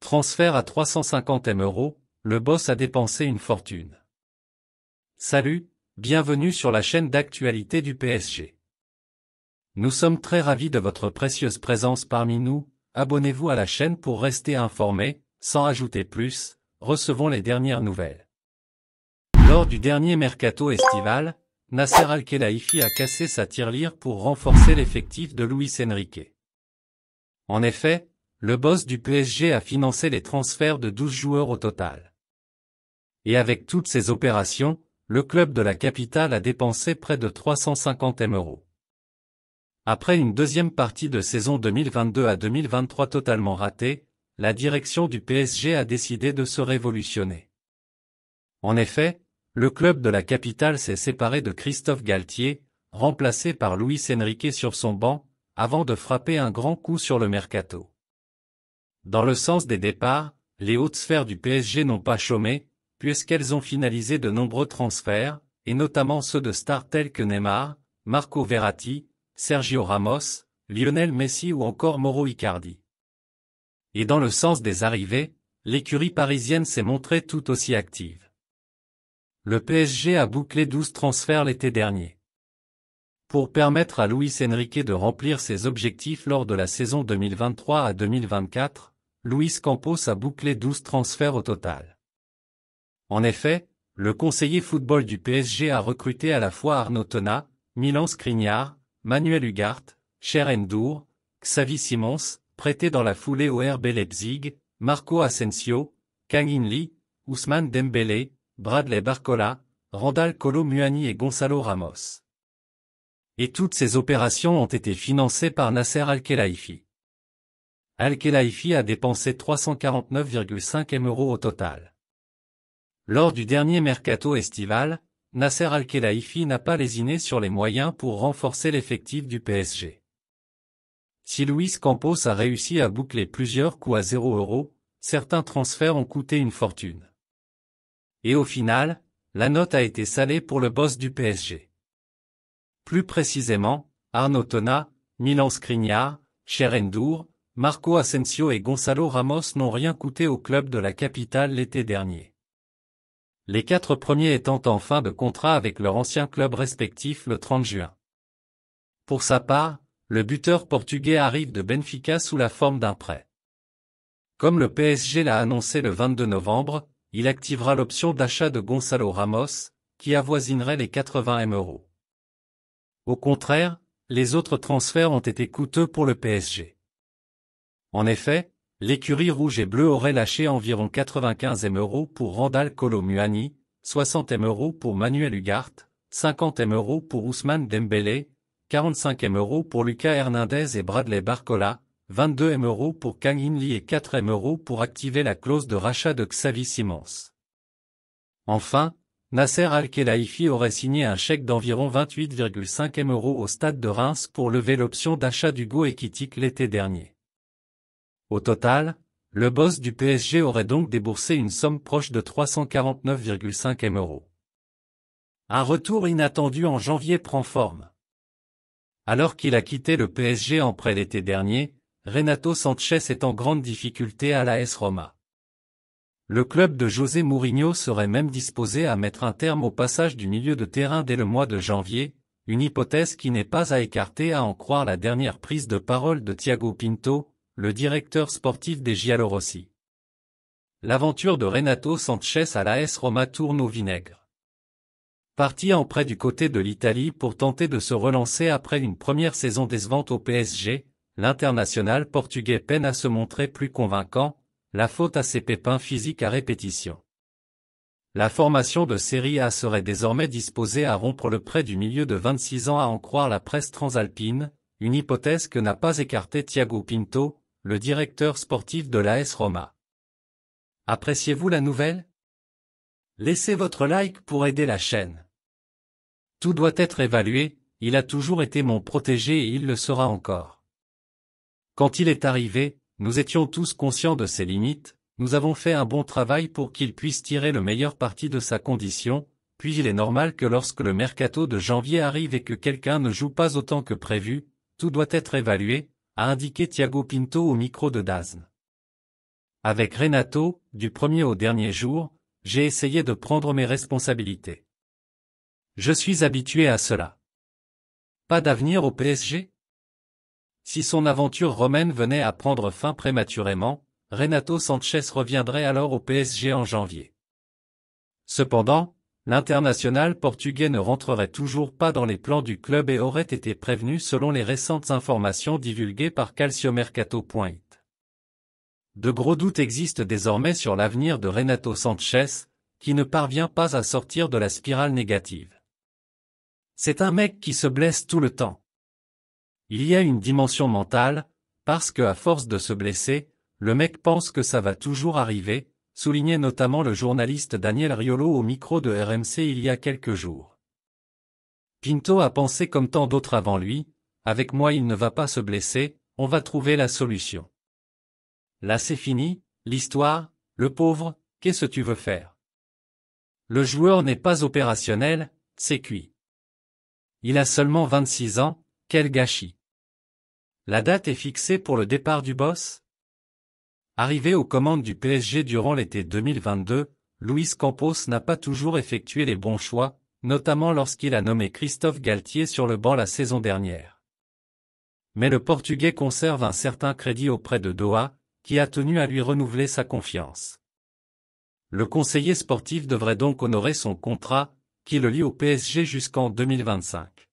Transfert à 350 000 €, le boss a dépensé une fortune. Salut, bienvenue sur la chaîne d'actualité du PSG. Nous sommes très ravis de votre précieuse présence parmi nous, abonnez-vous à la chaîne pour rester informé, sans ajouter plus, recevons les dernières nouvelles. Lors du dernier mercato estival, Nasser Al-Khelaifi a cassé sa tirelire pour renforcer l'effectif de Luis Enrique. En effet, le boss du PSG a financé les transferts de 12 joueurs au total. Et avec toutes ces opérations, le club de la capitale a dépensé près de 350 000 €. Après une deuxième partie de saison 2022 à 2023 totalement ratée, la direction du PSG a décidé de se révolutionner. En effet, le club de la capitale s'est séparé de Christophe Galtier, remplacé par Luis Enrique sur son banc, avant de frapper un grand coup sur le mercato. Dans le sens des départs, les hautes sphères du PSG n'ont pas chômé, puisqu'elles ont finalisé de nombreux transferts, et notamment ceux de stars tels que Neymar, Marco Verratti, Sergio Ramos, Lionel Messi ou encore Mauro Icardi. Et dans le sens des arrivées, l'écurie parisienne s'est montrée tout aussi active. Le PSG a bouclé 12 transferts l'été dernier. Pour permettre à Luis Enrique de remplir ses objectifs lors de la saison 2023 à 2024, Luis Campos a bouclé 12 transferts au total. En effet, le conseiller football du PSG a recruté à la fois Arnaud Tonat, Milan Skriniar, Manuel Ugarte, Cher N'Dour, Xavi Simons, prêté dans la foulée au RB Leipzig, Marco Asensio, Kang In Lee, Ousmane Dembélé, Bradley Barcola, Randal Kolo Muani et Gonçalo Ramos. Et toutes ces opérations ont été financées par Nasser Al-Khelaifi. Al-Khelaifi a dépensé 349,5 000 € au total. Lors du dernier mercato estival, Nasser Al-Khelaifi n'a pas lésiné sur les moyens pour renforcer l'effectif du PSG. Si Luis Campos a réussi à boucler plusieurs coups à 0 €, certains transferts ont coûté une fortune. Et au final, la note a été salée pour le boss du PSG. Plus précisément, Arnaud Tonat, Milan Skriniar, Cher N'Dour, Marco Asensio et Gonçalo Ramos n'ont rien coûté au club de la capitale l'été dernier. Les 4 premiers étant en fin de contrat avec leur ancien club respectif le 30 juin. Pour sa part, le buteur portugais arrive de Benfica sous la forme d'un prêt. Comme le PSG l'a annoncé le 22 novembre, il activera l'option d'achat de Gonçalo Ramos, qui avoisinerait les 80 000 €. Au contraire, les autres transferts ont été coûteux pour le PSG. En effet, l'écurie rouge et bleue aurait lâché environ 95 000 € pour Randal Kolo Muani, 60 000 € pour Manuel Ugarte, 50 000 € pour Ousmane Dembélé, 45 000 € pour Lucas Hernandez et Bradley Barcola, 22 000 € pour Kang In Lee et 4 000 € pour activer la clause de rachat de Xavi Simons. Enfin, Nasser Al-Khelaifi aurait signé un chèque d'environ 28,5 000 € au stade de Reims pour lever l'option d'achat d'Hugo Ekitike l'été dernier. Au total, le boss du PSG aurait donc déboursé une somme proche de 349,5 000 €. Un retour inattendu en janvier prend forme. Alors qu'il a quitté le PSG en prêt l'été dernier, Renato Sanchez est en grande difficulté à l'AS Roma. Le club de José Mourinho serait même disposé à mettre un terme au passage du milieu de terrain dès le mois de janvier, une hypothèse qui n'est pas à écarter à en croire la dernière prise de parole de Thiago Pinto, le directeur sportif des Giallorossi. L'aventure de Renato Sanchez à l'AS Roma tourne au vinaigre. Parti en prêt du côté de l'Italie pour tenter de se relancer après une première saison décevante au PSG, l'international portugais peine à se montrer plus convaincant, la faute à ses pépins physiques à répétition. La formation de Serie A serait désormais disposée à rompre le prêt du milieu de 26 ans à en croire la presse transalpine, une hypothèse que n'a pas écartée Thiago Pinto, le directeur sportif de l'AS Roma. Appréciez-vous la nouvelle? Laissez votre like pour aider la chaîne. Tout doit être évalué, il a toujours été mon protégé et il le sera encore. Quand il est arrivé, nous étions tous conscients de ses limites, nous avons fait un bon travail pour qu'il puisse tirer le meilleur parti de sa condition, puis il est normal que lorsque le mercato de janvier arrive et que quelqu'un ne joue pas autant que prévu, tout doit être évalué, a indiqué Thiago Pinto au micro de DAZN. Avec Renato, du premier au dernier jour, j'ai essayé de prendre mes responsabilités. Je suis habitué à cela. Pas d'avenir au PSG? Si son aventure romaine venait à prendre fin prématurément, Renato Sanchez reviendrait alors au PSG en janvier. Cependant, l'international portugais ne rentrerait toujours pas dans les plans du club et aurait été prévenu selon les récentes informations divulguées par calciomercato.it. De gros doutes existent désormais sur l'avenir de Renato Sanchez, qui ne parvient pas à sortir de la spirale négative. C'est un mec qui se blesse tout le temps. Il y a une dimension mentale, parce que à force de se blesser, le mec pense que ça va toujours arriver, soulignait notamment le journaliste Daniel Riolo au micro de RMC il y a quelques jours. Pinto a pensé comme tant d'autres avant lui, avec moi il ne va pas se blesser, on va trouver la solution. Là c'est fini, l'histoire, le pauvre, qu'est-ce que tu veux faire? Le joueur n'est pas opérationnel, c'est cuit. Il a seulement 26 ans, quel gâchis. La date est fixée pour le départ du boss? Arrivé aux commandes du PSG durant l'été 2022, Luis Campos n'a pas toujours effectué les bons choix, notamment lorsqu'il a nommé Christophe Galtier sur le banc la saison dernière. Mais le Portugais conserve un certain crédit auprès de Doha, qui a tenu à lui renouveler sa confiance. Le conseiller sportif devrait donc honorer son contrat, qui le lie au PSG jusqu'en 2025.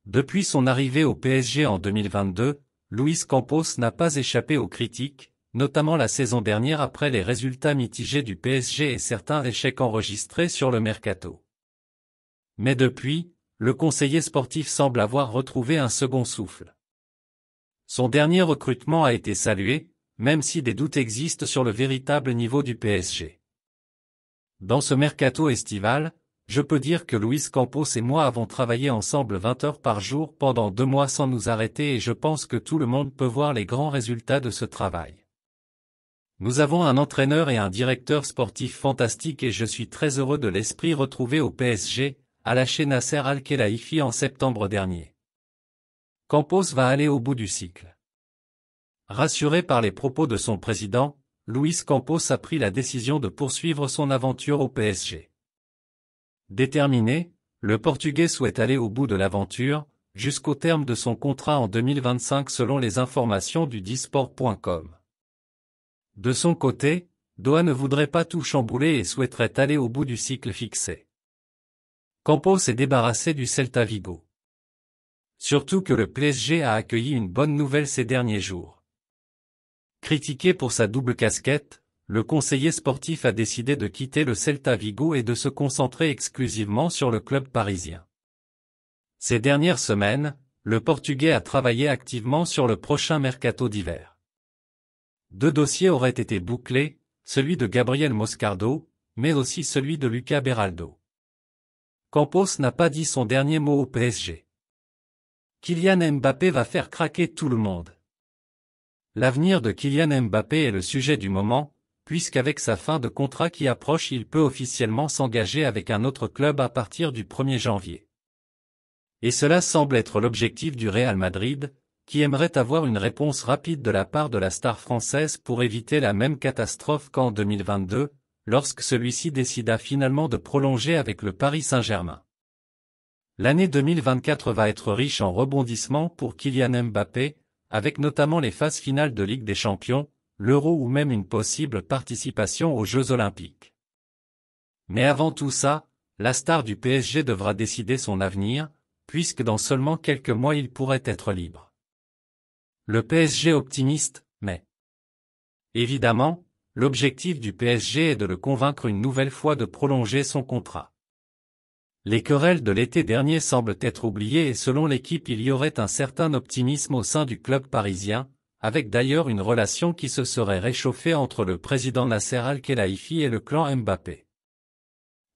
Depuis son arrivée au PSG en 2022, Luis Campos n'a pas échappé aux critiques, notamment la saison dernière après les résultats mitigés du PSG et certains échecs enregistrés sur le mercato. Mais depuis, le conseiller sportif semble avoir retrouvé un second souffle. Son dernier recrutement a été salué, même si des doutes existent sur le véritable niveau du PSG. Dans ce mercato estival, je peux dire que Luis Campos et moi avons travaillé ensemble 20 heures par jour pendant 2 mois sans nous arrêter et je pense que tout le monde peut voir les grands résultats de ce travail. Nous avons un entraîneur et un directeur sportif fantastique et je suis très heureux de l'esprit retrouvé au PSG, a lâché Nasser Al-Khelaifi en septembre dernier. Campos va aller au bout du cycle. Rassuré par les propos de son président, Luis Campos a pris la décision de poursuivre son aventure au PSG. Déterminé, le Portugais souhaite aller au bout de l'aventure, jusqu'au terme de son contrat en 2025 selon les informations du disport.com. De son côté, Doha ne voudrait pas tout chambouler et souhaiterait aller au bout du cycle fixé. Campos est débarrassé du Celta Vigo. Surtout que le PSG a accueilli une bonne nouvelle ces derniers jours. Critiqué pour sa double casquette, le conseiller sportif a décidé de quitter le Celta Vigo et de se concentrer exclusivement sur le club parisien. Ces dernières semaines, le Portugais a travaillé activement sur le prochain mercato d'hiver. 2 dossiers auraient été bouclés, celui de Gabriel Moscardo, mais aussi celui de Lucas Beraldo. Campos n'a pas dit son dernier mot au PSG. Kylian Mbappé va faire craquer tout le monde. L'avenir de Kylian Mbappé est le sujet du moment, puisqu'avec sa fin de contrat qui approche il peut officiellement s'engager avec un autre club à partir du 1er janvier. Et cela semble être l'objectif du Real Madrid, qui aimerait avoir une réponse rapide de la part de la star française pour éviter la même catastrophe qu'en 2022, lorsque celui-ci décida finalement de prolonger avec le Paris Saint-Germain. L'année 2024 va être riche en rebondissements pour Kylian Mbappé, avec notamment les phases finales de Ligue des Champions, l'Euro ou même une possible participation aux Jeux Olympiques. Mais avant tout ça, la star du PSG devra décider son avenir, puisque dans seulement quelques mois il pourrait être libre. Le PSG optimiste, mais évidemment, l'objectif du PSG est de le convaincre une nouvelle fois de prolonger son contrat. Les querelles de l'été dernier semblent être oubliées et selon l'équipe il y aurait un certain optimisme au sein du club parisien, avec d'ailleurs une relation qui se serait réchauffée entre le président Nasser Al-Khelaifi et le clan Mbappé.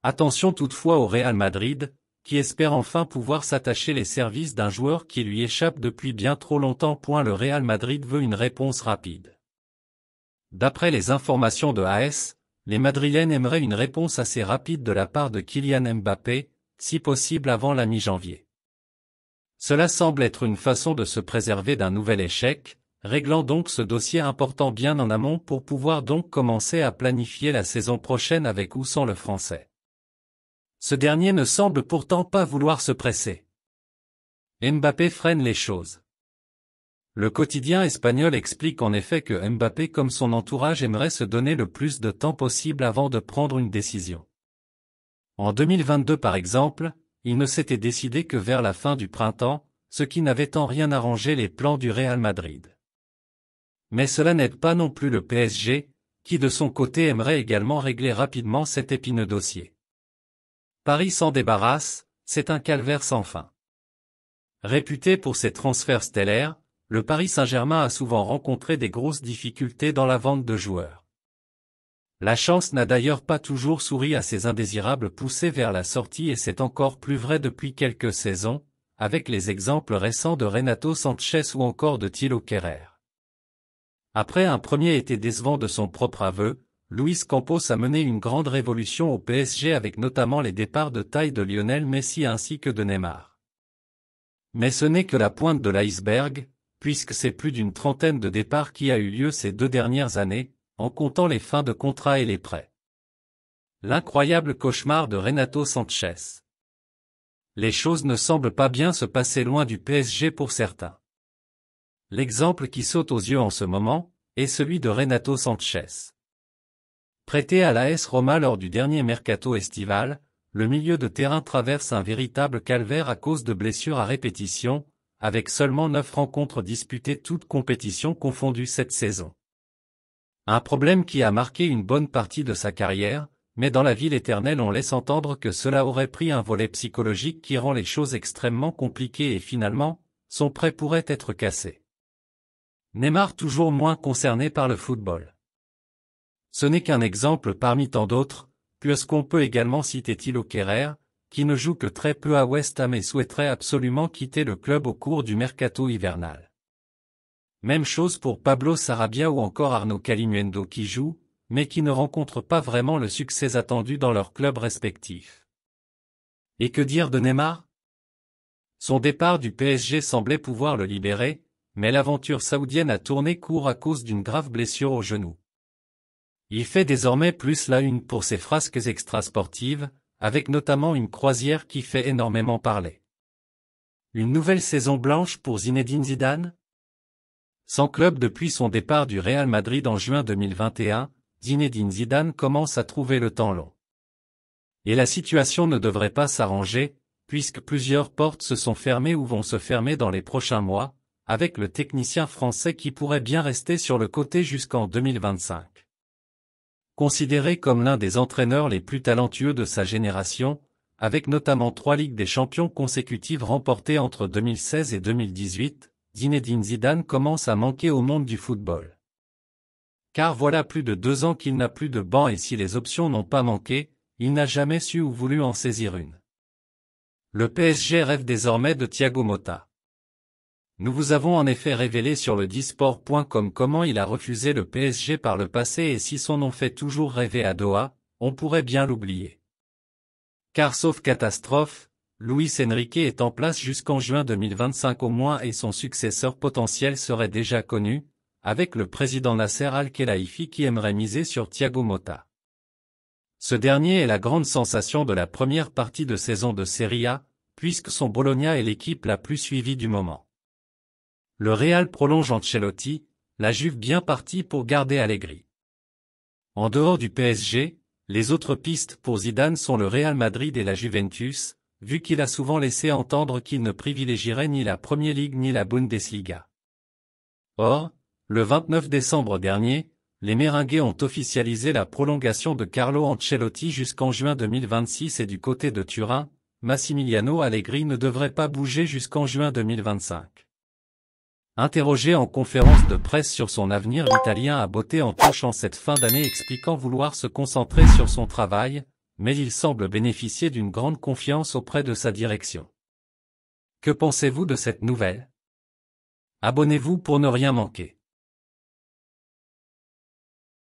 Attention toutefois au Real Madrid, qui espère enfin pouvoir s'attacher les services d'un joueur qui lui échappe depuis bien trop longtemps. Le Real Madrid veut une réponse rapide. D'après les informations de AS, les Madrilènes aimeraient une réponse assez rapide de la part de Kylian Mbappé, si possible avant la mi-janvier. Cela semble être une façon de se préserver d'un nouvel échec, réglant donc ce dossier important bien en amont pour pouvoir donc commencer à planifier la saison prochaine avec ou sans le Français. Ce dernier ne semble pourtant pas vouloir se presser. Mbappé freine les choses. Le quotidien espagnol explique en effet que Mbappé comme son entourage aimerait se donner le plus de temps possible avant de prendre une décision. En 2022 par exemple, il ne s'était décidé que vers la fin du printemps, ce qui n'avait en rien arrangé les plans du Real Madrid. Mais cela n'aide pas non plus le PSG, qui de son côté aimerait également régler rapidement cet épineux dossier. Paris s'en débarrasse, c'est un calvaire sans fin. Réputé pour ses transferts stellaires, le Paris Saint-Germain a souvent rencontré des grosses difficultés dans la vente de joueurs. La chance n'a d'ailleurs pas toujours souri à ces indésirables poussés vers la sortie et c'est encore plus vrai depuis quelques saisons, avec les exemples récents de Renato Sanchez ou encore de Thilo Kehrer. Après un premier été décevant de son propre aveu, Luis Campos a mené une grande révolution au PSG avec notamment les départs de taille de Lionel Messi ainsi que de Neymar. Mais ce n'est que la pointe de l'iceberg, puisque c'est plus d'une trentaine de départs qui a eu lieu ces 2 dernières années, en comptant les fins de contrat et les prêts. L'incroyable cauchemar de Renato Sanchez. Les choses ne semblent pas bien se passer loin du PSG pour certains. L'exemple qui saute aux yeux en ce moment, est celui de Renato Sanchez. Prêté à l'AS Roma lors du dernier mercato estival, le milieu de terrain traverse un véritable calvaire à cause de blessures à répétition, avec seulement 9 rencontres disputées toutes compétitions confondues cette saison. Un problème qui a marqué une bonne partie de sa carrière, mais dans la ville éternelle on laisse entendre que cela aurait pris un volet psychologique qui rend les choses extrêmement compliquées et finalement, son prêt pourrait être cassé. Neymar toujours moins concerné par le football. Ce n'est qu'un exemple parmi tant d'autres, puisqu'on peut également citer Thilo Kehrer, qui ne joue que très peu à West Ham et souhaiterait absolument quitter le club au cours du mercato hivernal. Même chose pour Pablo Sarabia ou encore Arnaud Kalimuendo qui jouent, mais qui ne rencontrent pas vraiment le succès attendu dans leurs clubs respectifs. Et que dire de Neymar? Son départ du PSG semblait pouvoir le libérer, mais l'aventure saoudienne a tourné court à cause d'une grave blessure au genou. Il fait désormais plus la une pour ses frasques extrasportives, avec notamment une croisière qui fait énormément parler. Une nouvelle saison blanche pour Zinedine Zidane? Sans club depuis son départ du Real Madrid en juin 2021, Zinedine Zidane commence à trouver le temps long. Et la situation ne devrait pas s'arranger, puisque plusieurs portes se sont fermées ou vont se fermer dans les prochains mois, avec le technicien français qui pourrait bien rester sur le côté jusqu'en 2025. Considéré comme l'un des entraîneurs les plus talentueux de sa génération, avec notamment 3 Ligues des Champions consécutives remportées entre 2016 et 2018, Zinedine Zidane commence à manquer au monde du football. Car voilà plus de 2 ans qu'il n'a plus de banc et si les options n'ont pas manqué, il n'a jamais su ou voulu en saisir une. Le PSG rêve désormais de Thiago Motta. Nous vous avons en effet révélé sur le disport.com comment il a refusé le PSG par le passé et si son nom fait toujours rêver à Doha, on pourrait bien l'oublier. Car sauf catastrophe, Luis Enrique est en place jusqu'en juin 2025 au moins et son successeur potentiel serait déjà connu, avec le président Nasser Al-Khelaifi qui aimerait miser sur Thiago Motta. Ce dernier est la grande sensation de la première partie de saison de Serie A, puisque son Bologna est l'équipe la plus suivie du moment. Le Real prolonge Ancelotti, la Juve bien partie pour garder Allegri. En dehors du PSG, les autres pistes pour Zidane sont le Real Madrid et la Juventus, vu qu'il a souvent laissé entendre qu'il ne privilégierait ni la Premier League ni la Bundesliga. Or, le 29 décembre dernier, les Merengues ont officialisé la prolongation de Carlo Ancelotti jusqu'en juin 2026 et du côté de Turin, Massimiliano Allegri ne devrait pas bouger jusqu'en juin 2025. Interrogé en conférence de presse sur son avenir, l'Italien a botté en touche en cette fin d'année expliquant vouloir se concentrer sur son travail, mais il semble bénéficier d'une grande confiance auprès de sa direction. Que pensez-vous de cette nouvelle? Abonnez-vous pour ne rien manquer.